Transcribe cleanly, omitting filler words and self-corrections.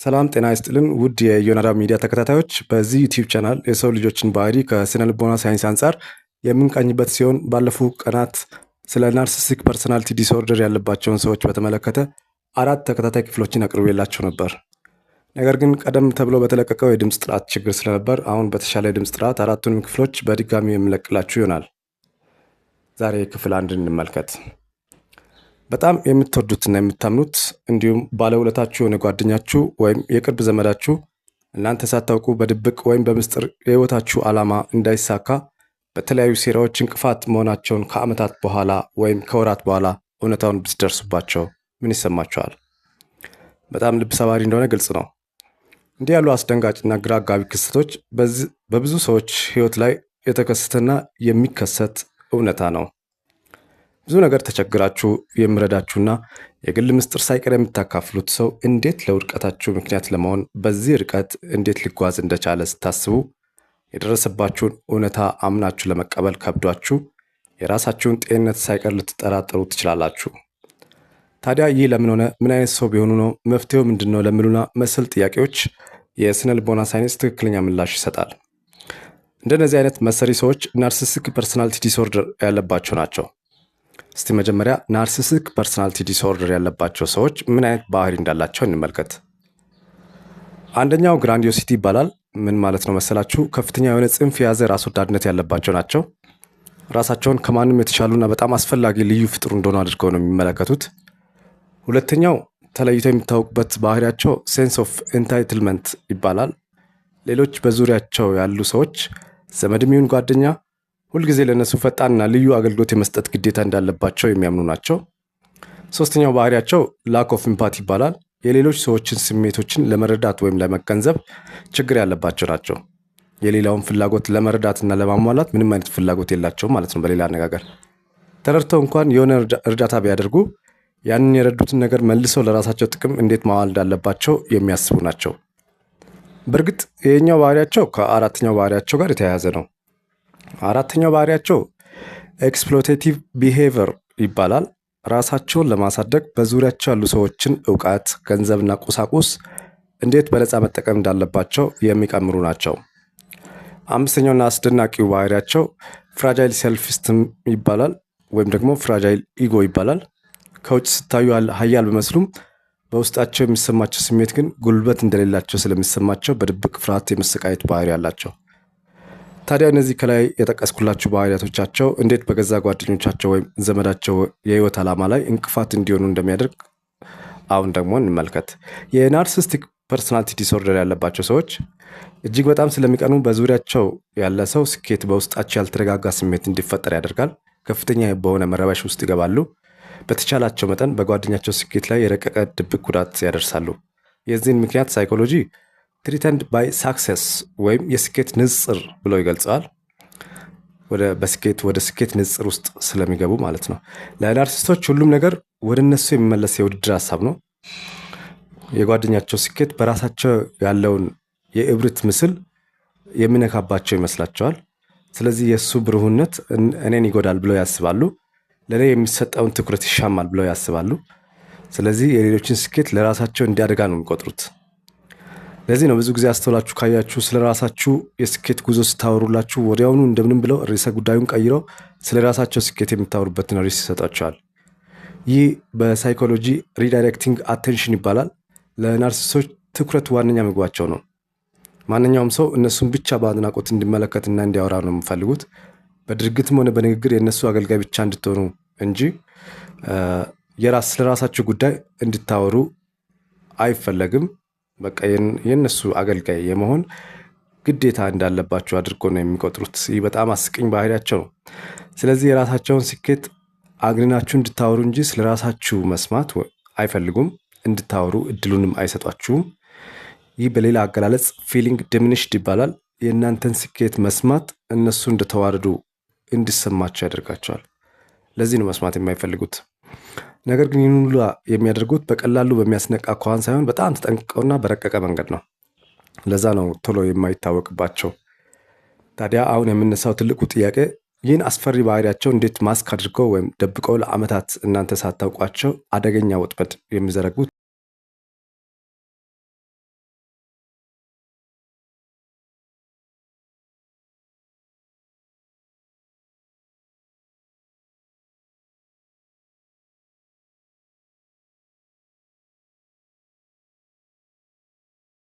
ሰላም ጤና ይስጥልን ውድ የዮናዳ ሚዲያ ተከታታዮች፣ በዚህ ዩቲዩብ ቻናል የሰው ልጆችን ባህሪ ከስነ ልቦና ሳይንስ አንጻር የምንቃኝበት ሲሆን ባለፉ ቀናት ስለ ናርሲሲስቲክ ፐርሰናሊቲ ዲስኦርደር ያለባቸውን ሰዎች በተመለከተ 4 ተከታታይ ክፍሎችን አቅርቤላችሁ ነበር። ነገር ግን ቀደም ተብሎ በተለቀቀው የድምፅ ጥራት ችግር ስለነበር አሁን በተሻለ የድምፅ ጥራት 4ቱንም ክፍሎች በድጋሚ የምለቅላችሁ ይሆናል። ዛሬ ክፍል 1 እንመልከት። በጣም የምትወዱትና የምታምኑት እንዲሁም ባለውለታችሁ የሆነ ጓደኛችሁ ወይም የቅርብ ዘመዳችሁ እናንተ ሳታውቁ በድብቅ ወይም በምስጢር የህይወታችሁ ዓላማ እንዳይሳካ በተለያዩ ሴራዎች እንቅፋት መሆናቸውን ከዓመታት በኋላ ወይም ከወራት በኋላ እውነታውን ብትደርሱባቸው ምን ይሰማችኋል? በጣም ልብ ሰባሪ እንደሆነ ግልጽ ነው። እንዲህ ያሉ አስደንጋጭና ግራ አጋቢ ክስተቶች በብዙ ሰዎች ህይወት ላይ የተከሰተና የሚከሰት እውነታ ነው። ብዙ ነገር ተቸግራችሁ የምረዳችሁና የግል ምስጢር ሳይቀር የምታካፍሉት ሰው እንዴት ለውድቀታችሁ ምክንያት ለመሆን በዚህ ርቀት እንዴት ሊጓዝ እንደቻለ ስታስቡ የደረሰባችሁን እውነታ አምናችሁ ለመቀበል ከብዷችሁ የራሳችሁን ጤንነት ሳይቀር ልትጠራጠሩ ትችላላችሁ። ታዲያ ይህ ለምን ሆነ? ምን አይነት ሰው ቢሆኑ ነው? መፍትሄው ምንድነው? ለሚሉና መሰል ጥያቄዎች የስነ ልቦና ሳይንስ ትክክለኛ ምላሽ ይሰጣል። እንደነዚህ አይነት መሰሪ ሰዎች ናርሲሲስቲክ ፐርሰናሊቲ ዲስኦርደር ያለባቸው ናቸው። እስቲ መጀመሪያ ናርሲሲስቲክ ፐርሰናሊቲ ዲስኦርደር ያለባቸው ሰዎች ምን አይነት ባህሪ እንዳላቸው እንመልከት። አንደኛው ግራንዲዮሲቲ ይባላል። ምን ማለት ነው መሰላችሁ? ከፍተኛ የሆነ ጽንፍ የያዘ ራስ ወዳድነት ያለባቸው ናቸው። ራሳቸውን ከማንም የተሻሉና በጣም አስፈላጊ ልዩ ፍጡር እንደሆኑ አድርገው ነው የሚመለከቱት። ሁለተኛው ተለይተው የሚታወቁበት ባህሪያቸው ሴንስ ኦፍ ኤንታይትልመንት ይባላል። ሌሎች በዙሪያቸው ያሉ ሰዎች ዘመድም ይሁን ጓደኛ ሁልጊዜ ለነሱ ፈጣንና ልዩ አገልግሎት የመስጠት ግዴታ እንዳለባቸው የሚያምኑ ናቸው። ሶስተኛው ባህሪያቸው ላክ ኦፍ ኢምፓቲ ይባላል። የሌሎች ሰዎችን ስሜቶችን ለመረዳት ወይም ለመገንዘብ ችግር ያለባቸው ናቸው። የሌላውን ፍላጎት ለመረዳትና ለማሟላት ምንም አይነት ፍላጎት የላቸውም ማለት ነው። በሌላ አነጋገር ተረድተው እንኳን የሆነ እርዳታ ቢያደርጉ ያንን የረዱትን ነገር መልሰው ለራሳቸው ጥቅም እንዴት ማዋል እንዳለባቸው የሚያስቡ ናቸው። በእርግጥ ይሄኛው ባህሪያቸው ከአራተኛው ባህሪያቸው ጋር የተያያዘ ነው። አራተኛው ባህሪያቸው ኤክስፕሎቴቲቭ ቢሄቪየር ይባላል። ራሳቸውን ለማሳደግ በዙሪያቸው ያሉ ሰዎችን ዕውቀት፣ ገንዘብና ቁሳቁስ እንዴት በነፃ መጠቀም እንዳለባቸው የሚቀምሩ ናቸው። አምስተኛውና አስደናቂው ባህሪያቸው ፍራጃይል ሴልፍ ስቲም ይባላል፣ ወይም ደግሞ ፍራጃይል ኢጎ ይባላል። ከውጭ ስታዩ ሀያል ቢመስሉም በውስጣቸው የሚሰማቸው ስሜት ግን ጉልበት እንደሌላቸው ስለሚሰማቸው በድብቅ ፍርሃት የመሰቃየት ባህሪ አላቸው። ታዲያ እነዚህ ከላይ የጠቀስኩላችሁ ባህሪያቶቻቸው እንዴት በገዛ ጓደኞቻቸው ወይም ዘመዳቸው የህይወት ዓላማ ላይ እንቅፋት እንዲሆኑ እንደሚያደርግ አሁን ደግሞ እንመልከት። የናርሲሲስቲክ ፐርሰናሊቲ ዲስኦርደር ያለባቸው ሰዎች እጅግ በጣም ስለሚቀኑ በዙሪያቸው ያለ ሰው ስኬት በውስጣቸው ያልተረጋጋ ስሜት እንዲፈጠር ያደርጋል። ከፍተኛ በሆነ መረበሽ ውስጥ ይገባሉ። በተቻላቸው መጠን በጓደኛቸው ስኬት ላይ የረቀቀ ድብቅ ጉዳት ያደርሳሉ። የዚህን ምክንያት ሳይኮሎጂ ትሪተንድ ባይ ሳክሰስ ወይም የስኬት ንጽር ብሎ ይገልጸዋል። ወደ ስኬት ንጽር ውስጥ ስለሚገቡ ማለት ነው። ለናርሲስቶች ሁሉም ነገር ወደ እነሱ የሚመለስ የውድድር ሀሳብ ነው። የጓደኛቸው ስኬት በራሳቸው ያለውን የእብሪት ምስል የሚነካባቸው ይመስላቸዋል። ስለዚህ የእሱ ብሩህነት እኔን ይጎዳል ብለው ያስባሉ። ለእኔ የሚሰጠውን ትኩረት ይሻማል ብለው ያስባሉ። ስለዚህ የሌሎችን ስኬት ለራሳቸው እንዲያደጋ ነው የሚቆጥሩት። ለዚህ ነው ብዙ ጊዜ አስተውላችሁ ካያችሁ ስለ ራሳችሁ የስኬት ጉዞ ስታወሩላችሁ ወዲያውኑ እንደምንም ብለው ርዕሰ ጉዳዩን ቀይረው ስለ ራሳቸው ስኬት የምታወሩበትን ርዕስ ይሰጣቸዋል። ይህ በሳይኮሎጂ ሪዳይሬክቲንግ አቴንሽን ይባላል። ለናርሲስቶች ትኩረት ዋነኛ ምግባቸው ነው። ማንኛውም ሰው እነሱን ብቻ በአድናቆት እንዲመለከትና እንዲያወራ ነው የሚፈልጉት። በድርጊትም ሆነ በንግግር የእነሱ አገልጋይ ብቻ እንድትሆኑ እንጂ ስለ ራሳችሁ ጉዳይ እንድታወሩ አይፈለግም። በቃ የእነሱ አገልጋይ የመሆን ግዴታ እንዳለባቸው አድርጎ ነው የሚቆጥሩት። ይህ በጣም አስቂኝ ባህሪያቸው ነው። ስለዚህ የራሳቸውን ስኬት አግንናችሁ እንድታወሩ እንጂ ስለ ራሳችሁ መስማት አይፈልጉም። እንድታወሩ እድሉንም አይሰጧችሁም። ይህ በሌላ አገላለጽ ፊሊንግ ዲሚኒሽድ ይባላል። የእናንተን ስኬት መስማት እነሱ እንደተዋረዱ እንዲሰማቸው ያደርጋቸዋል። ለዚህ ነው መስማት የማይፈልጉት። ነገር ግን ይህን ሁሉ የሚያደርጉት በቀላሉ በሚያስነቃ ኳን ሳይሆን በጣም ተጠንቅቀውና በረቀቀ መንገድ ነው። ለዛ ነው ቶሎ የማይታወቅባቸው። ታዲያ አሁን የምነሳው ትልቁ ጥያቄ ይህን አስፈሪ ባህሪያቸው እንዴት ማስክ አድርገው ወይም ደብቀው ለዓመታት እናንተ ሳታውቋቸው አደገኛ ወጥመድ የሚዘረጉት